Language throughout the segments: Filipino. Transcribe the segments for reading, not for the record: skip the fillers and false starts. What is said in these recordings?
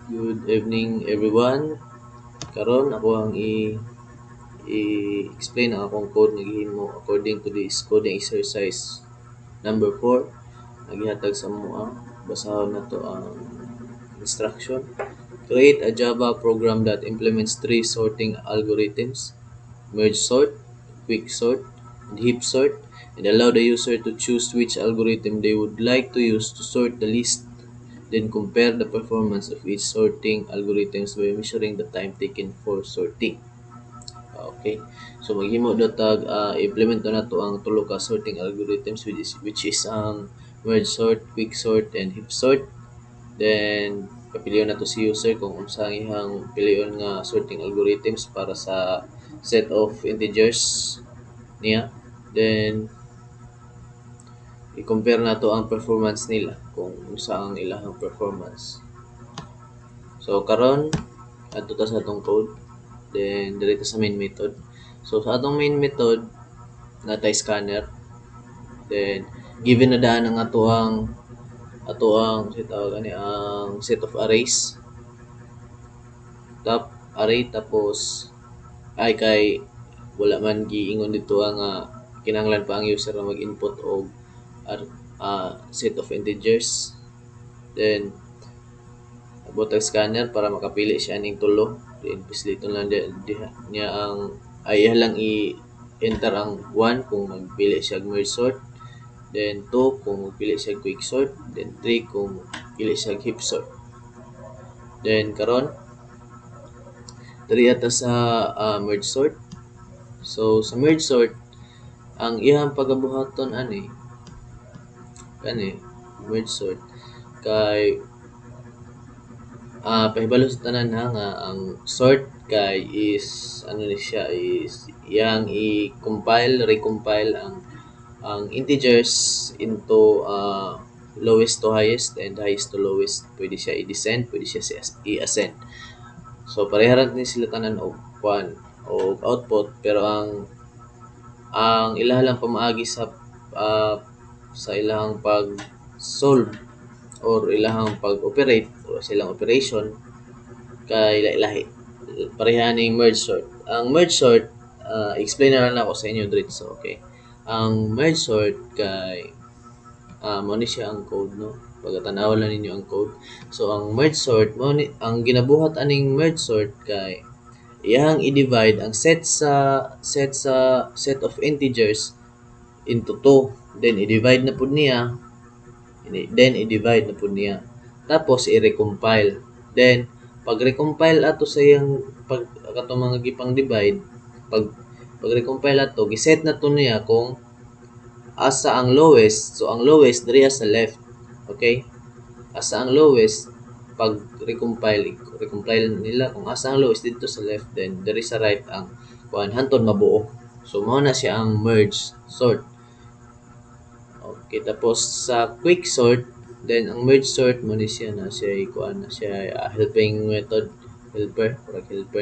Good evening everyone. Karon ako ang i-explain ang akong code nga gihimo according to this coding exercise number 4. Nagihatag sa mo basahon na to ang instruction. Create a Java program that implements three sorting algorithms: merge sort, quick sort, and heap sort, and allow the user to choose which algorithm they would like to use to sort the list. Then compare the performance of each sorting algorithms by measuring the time taken for sorting. Okay. So maghimo do tag implement na to ang tulo ka sorting algorithms which is ang merge sort, quick sort, and heap sort. Then papilion na to si user kung unsa ang ihang pilion nga sorting algorithms para sa set of integers niya. Then i-compare na to ang performance nila kung unsa ang ilahang performance. So karon adto ta sa atong code, then dito sa main method. So sa atong main method natay scanner, then given na daan ang ato ang set of arrays, top array, tapos ay kay wala man giingon dito ang kinahanglan pa ang user na mag-input og set of integers. Then butang scanner para makapili siya ning tulo. Then pisliton lang niya ang lang i-enter ang 1 kung magpili siya merge sort, then 2 kung magpili siya quick sort, then 3 kung pili siya heap sort. Then karon diri ata sa merge sort. So sa merge sort ang iyang pagabuhaton kani merge sort kay pahibalo sa tanan nga ang sort kay is yang recompile ang integers into lowest to highest and highest to lowest. Pwede siya i-descend, pwede siya i-ascend. So pareha ni sila tanan og output, pero ang ilaha lang pamaagi sa ilahang pag-solve or ilahang pag-operate o silang operation kay lahi-lahi. Pareha ning merge sort. Ang merge sort, explain na lang ako sa inyo diretso, okay? Ang merge sort kay mo ni siya ang code, no? Pagkatanaw lang ninyo ang code. So ang merge sort, ang ginabuhat aning merge sort kay iyang i-divide ang set of integers into 2. Then i-divide na pud niya. Tapos i-recompile. Then pag-recompile ato sa iyang katong mga gipang divide, pag-recompile ato, giset na to niya kung asa ang lowest. So ang lowest diri sa left. Okay? Asa ang lowest pag recompile nila kung asa ang lowest dito sa left, then diri sa right ang hantod mabuo. So mao na siya ang merge sort. Okay, tapos sa quick sort, then ang merge sort mo ni siya helping method, helper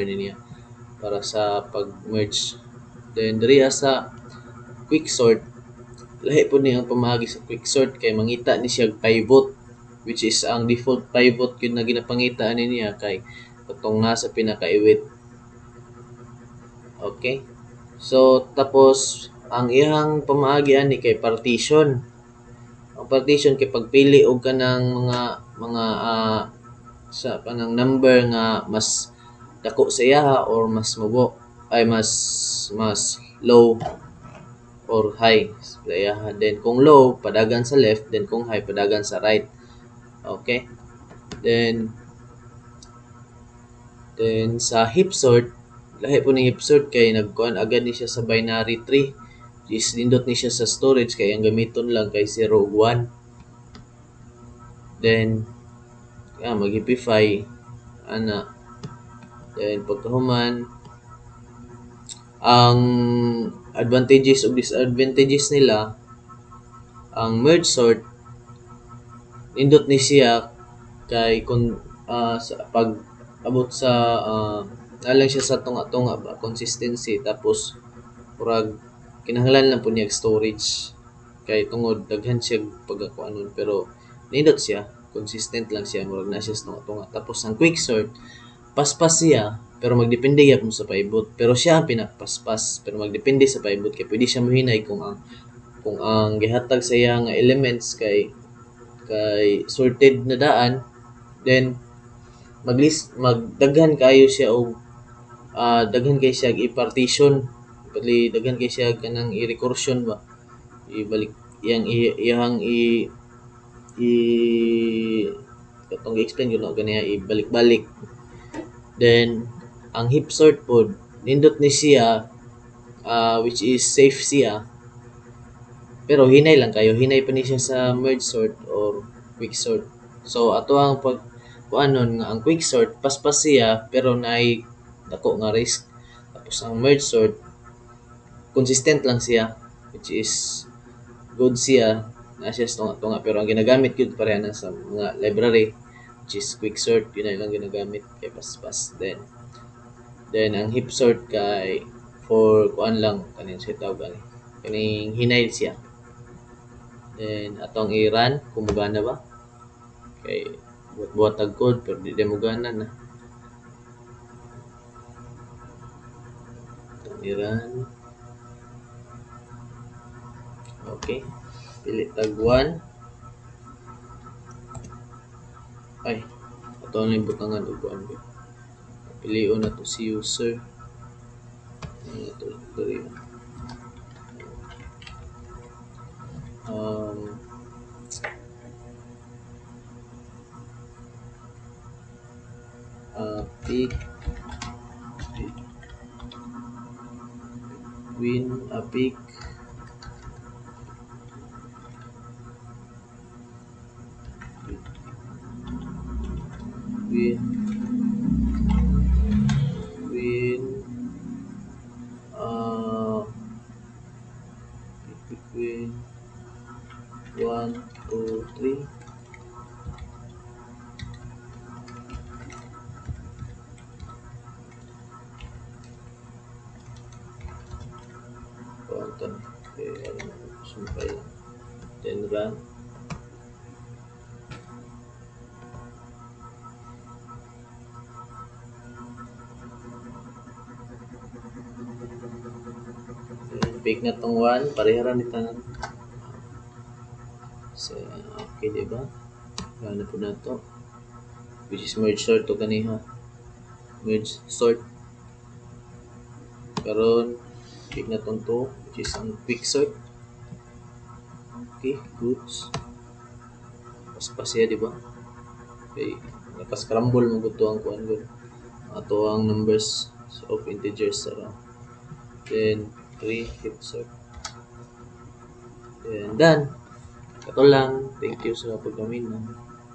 niya para sa pag-merge. Then diri sa quick sort, lahi po niya ang pamagi sa quick sort kay mangita ni siya pivot, which is ang default pivot yun na ginapangita niya kay katong nasa pinakaiwit. Okay? So tapos ang iyang pamaagi ani kay partition. Ang partition kay pagpili og kanang mga sa kanang number nga mas dako sa iya or mas mubo ay mas low or high sa iya. Then kung low padagan sa left, then kung high padagan sa right. Okay? Then sa heap sort, lahi po ni heap sort kay nagkuan agad ni siya sa binary tree. Is nindot ni siya sa storage kay ang gamiton lang kay 0 ug 1. Then mag-hipify ana. Then pagkahuman ang advantages ug disadvantages nila, ang merge sort nindot ni siya kay kung sa pag abot sa alang siya sa tunga-tunga ba consistency, tapos murag kinahanglan lang po niya storage kay tungod daghan siya pagkakuanon, pero nindot siya consistent lang siya, murag na siya sa tunga-tunga. Tapos ang quick sort, paspas siya, pero magdepende gyud mo sa paibot. Pero siya ang pinakapaspas, pero magdepende sa paibot kay pwede siya mohinay kung ang gihatag sa iya nga elements kay sorted na daan, then magdaghan kayo siya og daghan kay siya i-partition, bali daghan kay siya kanang i-recursion ba, ibalik iyang i katong i-explain ko na ganiya, ibalik-balik. Then ang heap sort pod nindot ni siya, which is safe siya, pero hinay lang kayo, hinay pa ni siya sa merge sort or quick sort. So ato ang pag kuanon nga ang quick sort paspas siya pero naay dako nga risk. Tapos ang merge sort consistent lang siya, which is good siya, na siya sa tunga-tunga, pero ang ginagamit gyud pareha na sa mga library, which is quick sort, yun na lang ginagamit kay paspas. Then ang heap sort kay for kuan lang kanin siya tawag kaning hinay siya. Then atong i-run kung magana ba, kay buhat tag code pero di mo gana na. Atong i-run. Okay, pili tag 1. Ay, ato na yung butangan o kuan ko. Piliun na to si user. Ito rin. Pick win a pick win pick win 1 2 3. Kontan. Okay, sumpay lang. Then run. Then pick na tong 1, parehara ni tanan. So, okay, diba? Gana po na to. Which is merge sort to kaniha. Merge sort. Karon pick na tong 2, which is ang quick sort. Okay, goods. Paspas siya, diba? Okay, napas-scramble mo gusto ang kuan gud. Ato ang numbers of integers around. Then 3 heap sort. Then done. Kato lang. Thank you sa pagkamin.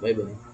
Bye bye.